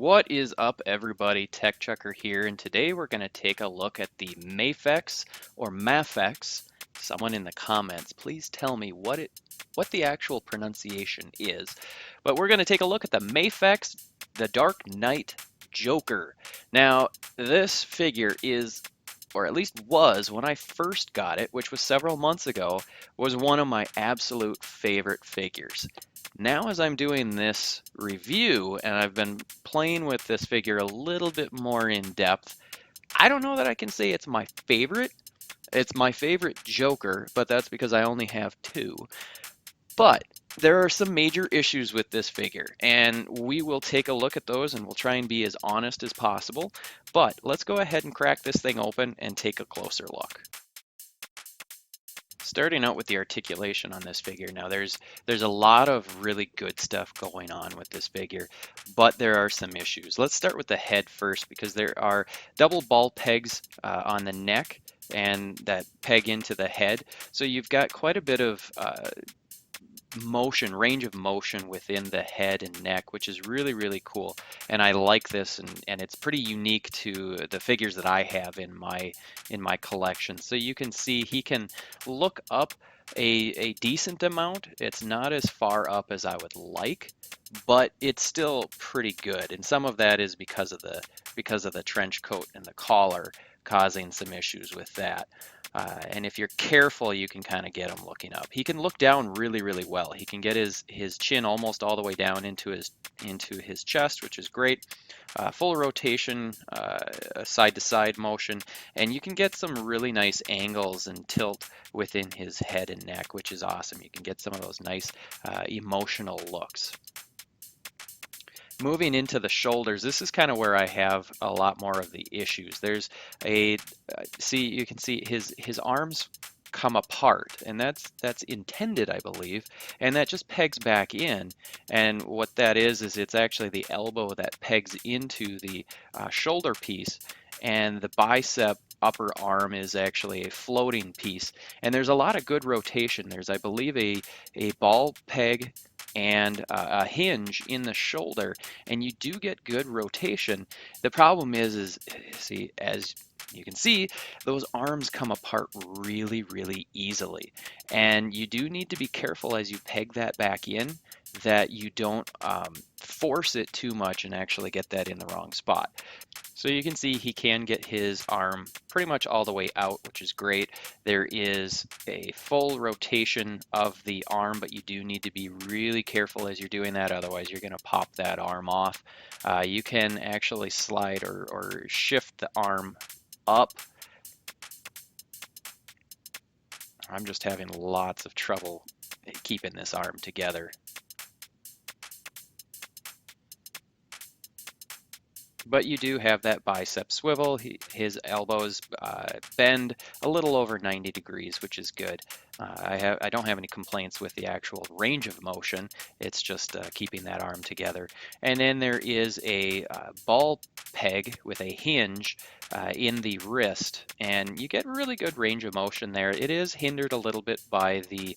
What is up, everybody? Tech Chucker here, and today we're going to take a look at the Mafex or Mafex. Someone in the comments, please tell me what the actual pronunciation is. But we're going to take a look at the Mafex The Dark Knight Joker. Now, this figure is, or at least was when I first got it, which was several months ago, was one of my absolute favorite figures. Now, as I'm doing this review and I've been playing with this figure a little bit more in depth, I don't know that I can say it's my favorite. It's my favorite Joker, but that's because I only have two. But there are some major issues with this figure, and we will take a look at those and we'll try and be as honest as possible. But let's go ahead and crack this thing open and take a closer look. Starting out with the articulation on this figure. Now there's a lot of really good stuff going on with this figure, but there are some issues. Let's start with the head first, because there are double ball pegs on the neck and that peg into the head. So you've got quite a bit of range of motion within the head and neck, which is really cool. And I like this, and it's pretty unique to the figures that I have in my collection. So you can see he can look up a decent amount. It's not as far up as I would like, but it's still pretty good. And some of that is because of the trench coat and the collar causing some issues with that. And if you're careful, you can kind of get him looking up. He can look down really well. He can get his chin almost all the way down into his chest, which is great. Full rotation, side to side motion, and you can get some really nice angles and tilt within his head and neck, which is awesome. You can get some of those nice emotional looks. Moving into the shoulders, this is kind of where I have a lot more of the issues. There's you can see his arms come apart, and that's intended, I believe, and that just pegs back in. And what that is it's actually the elbow that pegs into the shoulder piece, and the bicep upper arm is actually a floating piece. And there's a lot of good rotation. There's, I believe, a ball peg and a hinge in the shoulder, and you do get good rotation. The problem is see, as you can see, those arms come apart really easily, and you do need to be careful as you peg that back in that you don't force it too much and actually get that in the wrong spot. So you can see he can get his arm pretty much all the way out, which is great. There is a full rotation of the arm, but you do need to be really careful as you're doing that, otherwise you're going to pop that arm off. You can actually slide or shift the arm up. I'm just having lots of trouble keeping this arm together. But you do have that bicep swivel. His elbows bend a little over 90 degrees, which is good. I don't have any complaints with the actual range of motion. It's just keeping that arm together. And then there is a ball peg with a hinge in the wrist, and you get really good range of motion there. It is hindered a little bit by the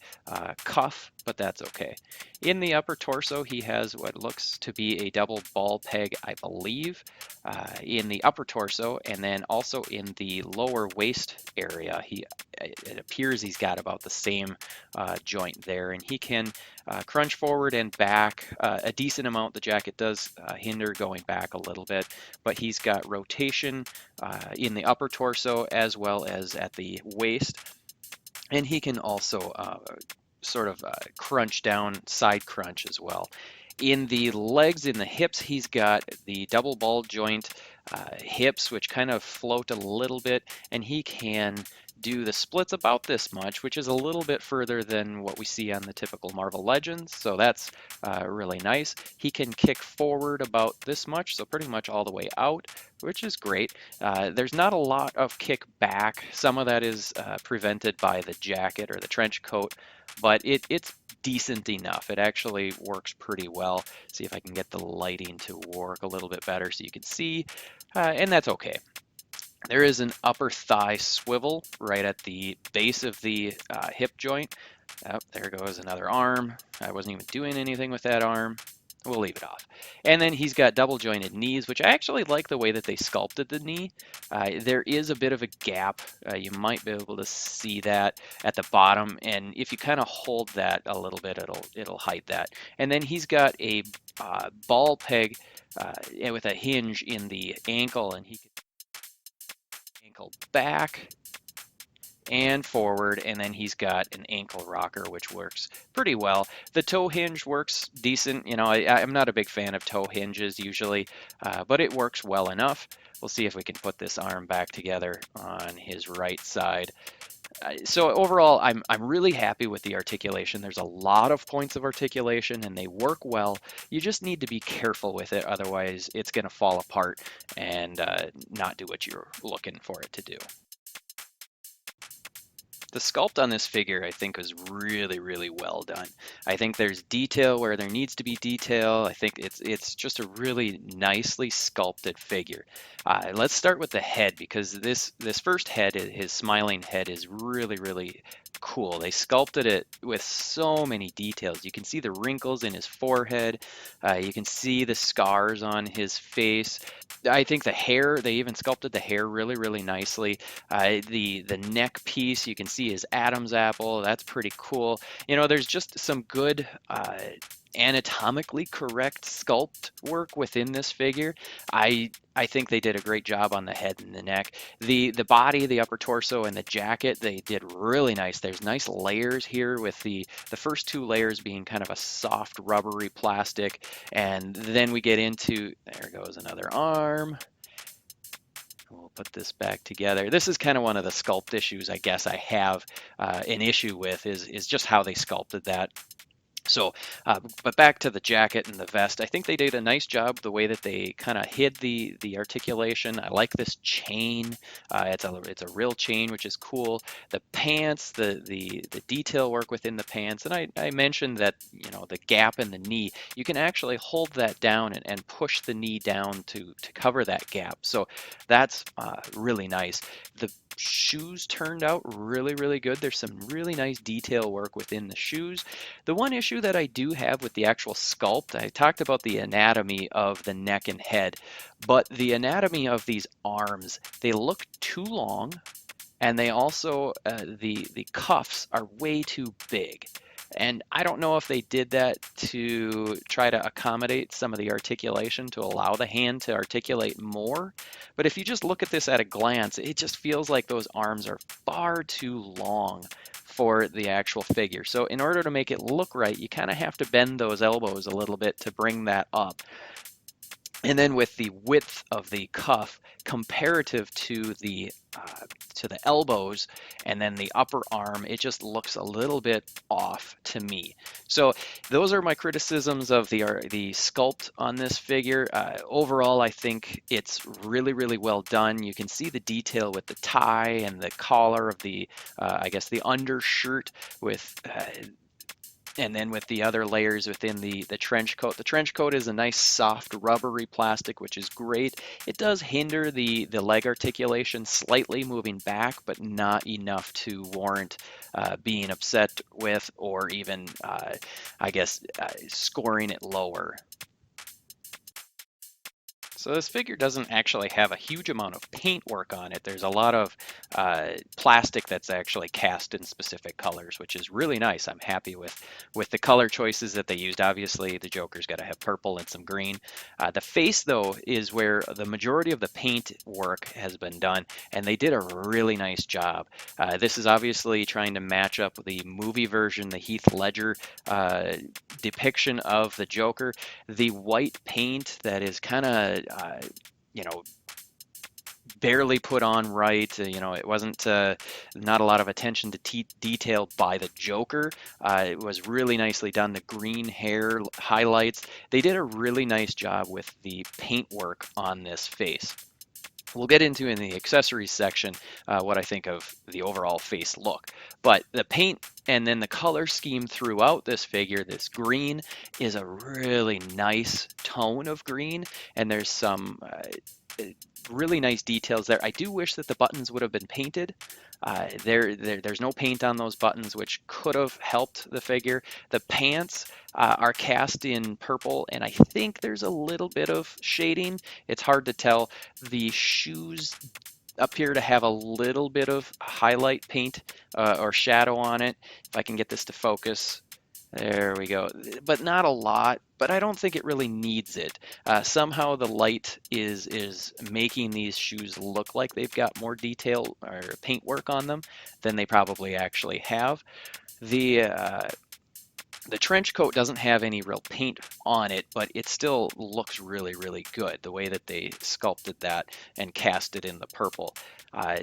cuff, but that's okay. In the upper torso, he has what looks to be a double ball peg, I believe, in the upper torso, and then also in the lower waist area. It appears he's got about the same joint there, and he can crunch forward and back a decent amount. The jacket does hinder going back a little bit, but he's got rotation in the upper torso as well as at the waist, and he can also sort of crunch down, side crunch as well. In the legs, in the hips, he's got the double ball joint hips, which kind of float a little bit, and he can do the splits about this much, which is a little bit further than what we see on the typical Marvel Legends, so that's really nice. He can kick forward about this much, so pretty much all the way out, which is great. There's not a lot of kick back. Some of that is prevented by the jacket or the trench coat, but it's decent enough. It actually works pretty well. See if I can get the lighting to work a little bit better so you can see, and that's okay. There is an upper thigh swivel right at the base of the hip joint. Oh, there goes another arm. I wasn't even doing anything with that arm. We'll leave it off. And then he's got double jointed knees, which I actually like the way that they sculpted the knee. There is a bit of a gap. You might be able to see that at the bottom, and if you kind of hold that a little bit, it'll hide that. And then he's got a ball peg with a hinge in the ankle, and he can ankle back and forward, and then he's got an ankle rocker, which works pretty well. The toe hinge works decent. You know, I'm not a big fan of toe hinges usually, but it works well enough. We'll see if we can put this arm back together on his right side. So overall, I'm really happy with the articulation. There's a lot of points of articulation, and they work well. You just need to be careful with it, otherwise it's going to fall apart and not do what you're looking for it to do. The sculpt on this figure, I think, was really, really well done. I think there's detail where there needs to be detail. I think it's just a really nicely sculpted figure. Let's start with the head, because this first head, his smiling head, is really, really cool. They sculpted it with so many details. You can see the wrinkles in his forehead. You can see the scars on his face. I think the hair, they even sculpted the hair really, really nicely. The neck piece, you can see his Adam's apple. That's pretty cool. You know, there's just some good anatomically correct sculpt work within this figure. I think they did a great job on the head and the neck. The body, the upper torso, and the jacket, they did really nice. There's nice layers here, with the first two layers being kind of a soft rubbery plastic, and then we get into, there goes another arm. We'll put this back together. This is kind of one of the sculpt issues I guess I have an issue with, is just how they sculpted that. So, but back to the jacket and the vest, I think they did a nice job the way that they kind of hid the articulation. I like this chain. It's a real chain, which is cool. The pants, the detail work within the pants, and I mentioned that, you know, the gap in the knee, you can actually hold that down and push the knee down to cover that gap. So that's really nice. The shoes turned out really, really good. There's some really nice detail work within the shoes. The one issue that I do have with the actual sculpt, I talked about the anatomy of the neck and head, but the anatomy of these arms, they look too long, and they also, the cuffs are way too big. And I don't know if they did that to try to accommodate some of the articulation to allow the hand to articulate more. But if you just look at this at a glance, it just feels like those arms are far too long for the actual figure. So in order to make it look right, you kind of have to bend those elbows a little bit to bring that up. And then with the width of the cuff comparative to the elbows and then the upper arm, it just looks a little bit off to me. So those are my criticisms of the sculpt on this figure. Overall, I think it's really, really well done. You can see the detail with the tie and the collar of the, I guess, the undershirt with and then with the other layers within the trench coat. The trench coat is a nice soft rubbery plastic, which is great. It does hinder the leg articulation slightly moving back, but not enough to warrant being upset with, or even, I guess, scoring it lower. So this figure doesn't actually have a huge amount of paint work on it. There's a lot of plastic that's actually cast in specific colors, which is really nice. I'm happy with the color choices that they used. Obviously, the Joker's got to have purple and some green. The face, though, is where the majority of the paint work has been done, and they did a really nice job. This is obviously trying to match up the movie version, the Heath Ledger depiction of the Joker. The white paint that is kind of you know, barely put on right. You know, it wasn't not a lot of attention to detail by the Joker. It was really nicely done. The green hair highlights, they did a really nice job with the paint work on this face. We'll get into in the accessories section what I think of the overall face look. But the paint and then the color scheme throughout this figure, this green, is a really nice tone of green, and there's some really nice details there. I do wish that the buttons would have been painted. There's no paint on those buttons, which could have helped the figure. The pants, are cast in purple, and I think there's a little bit of shading. It's hard to tell. The shoes appear to have a little bit of highlight paint or shadow on it. If I can get this to focus. There we go, but not a lot, but I don't think it really needs it. Somehow the light is making these shoes look like they've got more detail or paint work on them than they probably actually have. The trench coat doesn't have any real paint on it, but it still looks really, really good, the way that they sculpted that and cast it in the purple.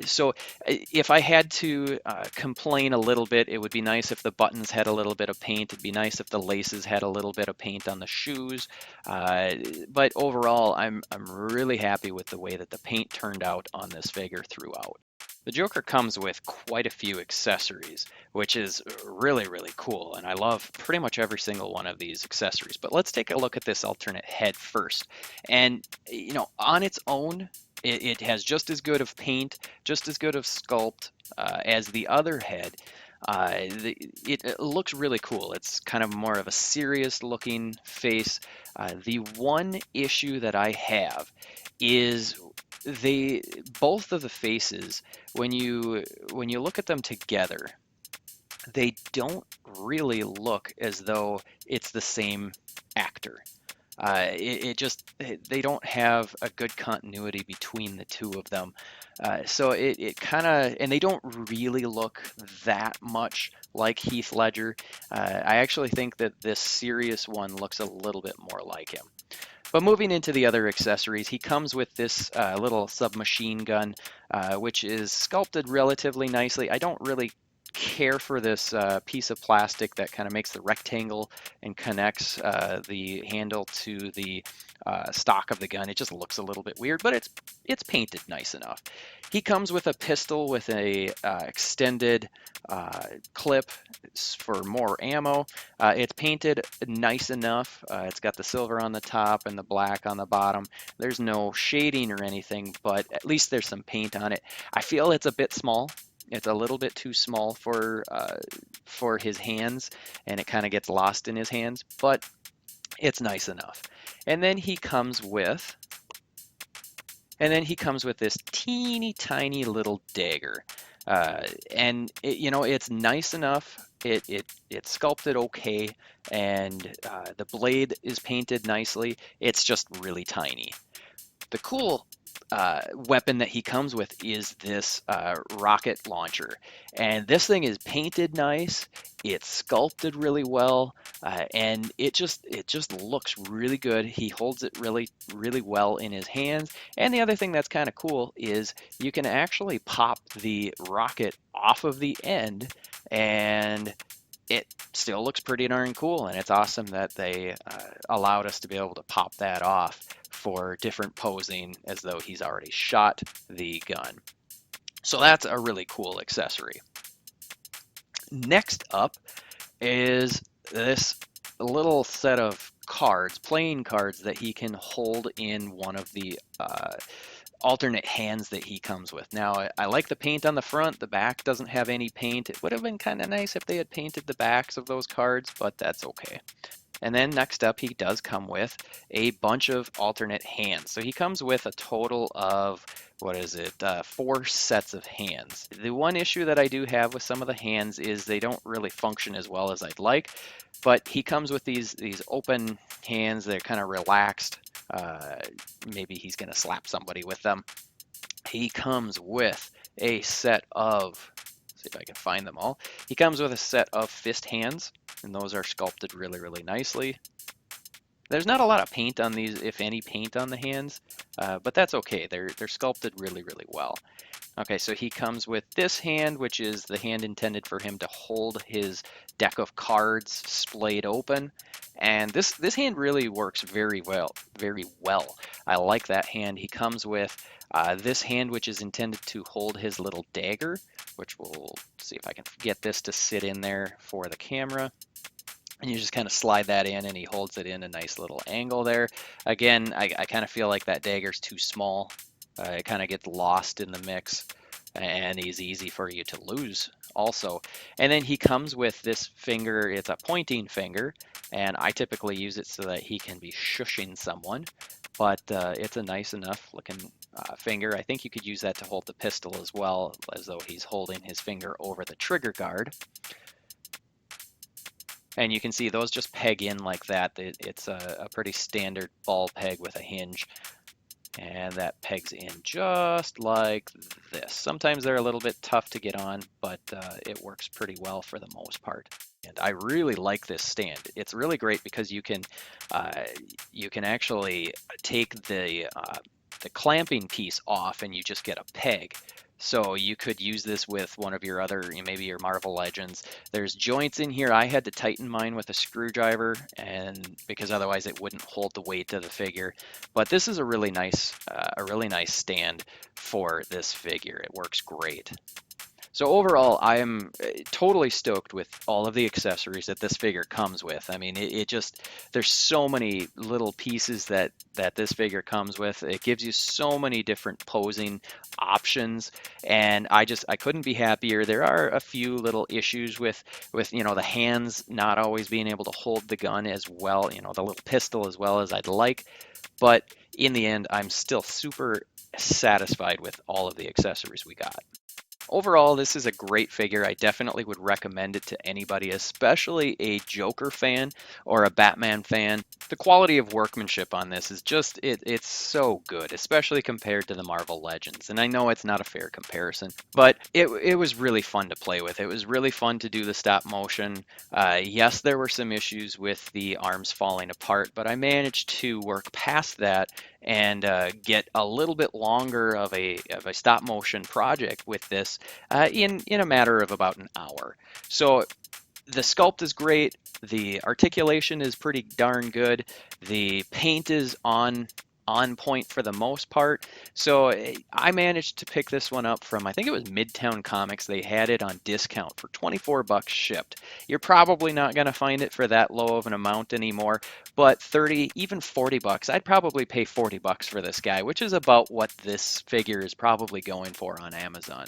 So if I had to complain a little bit, it would be nice if the buttons had a little bit of paint. It'd be nice if the laces had a little bit of paint on the shoes. But overall, I'm really happy with the way that the paint turned out on this figure throughout. The Joker comes with quite a few accessories, which is really, really cool, and I love pretty much every single one of these accessories. But let's take a look at this alternate head first. And, on its own, it has just as good of paint, just as good of sculpt as the other head. It looks really cool. It's kind of more of a serious looking face. The one issue that I have is both of the faces, when you look at them together, they don't really look as though it's the same actor. They don't have a good continuity between the two of them. So it kind of, and they don't really look that much like Heath Ledger. I actually think that this serious one looks a little bit more like him. But moving into the other accessories, he comes with this little submachine gun, which is sculpted relatively nicely. I don't really care for this piece of plastic that kind of makes the rectangle and connects the handle to the stock of the gun. It just looks a little bit weird, but it's painted nice enough. He comes with a pistol with a extended clip for more ammo. It's painted nice enough. It's got the silver on the top and the black on the bottom. There's no shading or anything, but at least there's some paint on it. I feel it's a bit small. It's a little bit too small for his hands, and it kind of gets lost in his hands, but it's nice enough. And then he comes with this teeny tiny little dagger, and it's nice enough. It's sculpted okay, and the blade is painted nicely. It's just really tiny. The cool weapon that he comes with is this rocket launcher, and this thing is painted nice. It's sculpted really well, and it just looks really good. He holds it really, really well in his hands. And the other thing that's kind of cool is you can actually pop the rocket off of the end, and it still looks pretty darn cool. And it's awesome that they allowed us to be able to pop that off for different posing as though he's already shot the gun. So that's a really cool accessory. Next up is this little set of cards, playing cards, that he can hold in one of the alternate hands that he comes with. Now, I like the paint on the front. The back doesn't have any paint. It would have been kind of nice if they had painted the backs of those cards, but that's okay. And then next up, he does come with a bunch of alternate hands. So he comes with a total of, 4 sets of hands. The one issue that I do have with some of the hands is they don't really function as well as I'd like, but he comes with these open hands. They're kind of relaxed. Maybe he's going to slap somebody with them. He comes with a set of, see if I can find them all. He comes with a set of fist hands, and those are sculpted really, really nicely. There's not a lot of paint on these, if any paint on the hands, but that's okay. They're sculpted really, really well. Okay, so he comes with this hand, which is the hand intended for him to hold his deck of cards splayed open. And this hand really works very well, very well. I like that hand. He comes with this hand, which is intended to hold his little dagger, which we'll see if I can get this to sit in there for the camera. And you just kind of slide that in, and he holds it in a nice little angle there. Again, I kind of feel like that dagger's too small. It kind of gets lost in the mix. and he's easy for you to lose also. And then he comes with this finger, it's a pointing finger, and I typically use it so that he can be shushing someone, but it's a nice enough looking finger. I think you could use that to hold the pistol as well, as though he's holding his finger over the trigger guard. And you can see those just peg in like that. It's a pretty standard ball peg with a hinge. And that pegs in just like this. Sometimes they're a little bit tough to get on, but it works pretty well for the most part. And I really like this stand. It's really great because you can actually take the clamping piece off and you just get a peg. So you could use this with one of your other, maybe your Marvel Legends. There's joints in here. I had to tighten mine with a screwdriver, and because otherwise it wouldn't hold the weight of the figure. But this is a really nice stand for this figure. It works great. So overall, I am totally stoked with all of the accessories that this figure comes with. I mean, it just, there's so many little pieces that this figure comes with. It gives you so many different posing options, and I couldn't be happier. There are a few little issues with the hands not always being able to hold the gun as well, the little pistol as well as I'd like, but in the end, I'm still super satisfied with all of the accessories we got. Overall, this is a great figure. I definitely would recommend it to anybody, especially a Joker fan or a Batman fan. The quality of workmanship on this is just, it's so good, especially compared to the Marvel Legends. And I know it's not a fair comparison, but it was really fun to play with. It was really fun to do the stop motion. Yes, there were some issues with the arms falling apart, but I managed to work past that and get a little bit longer of a stop motion project with this in a matter of about an hour. So the sculpt is great. The articulation is pretty darn good. The paint is on point for the most part. So I managed to pick this one up from, I think it was Midtown Comics. They had it on discount for 24 bucks shipped. You're probably not going to find it for that low of an amount anymore, but 30, even 40 bucks. I'd probably pay 40 bucks for this guy, which is about what this figure is probably going for on Amazon.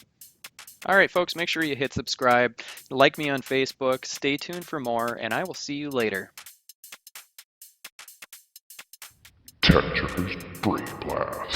All right, folks, make sure you hit subscribe, like me on Facebook, stay tuned for more, and I will see you later. Tetris Brain Blast.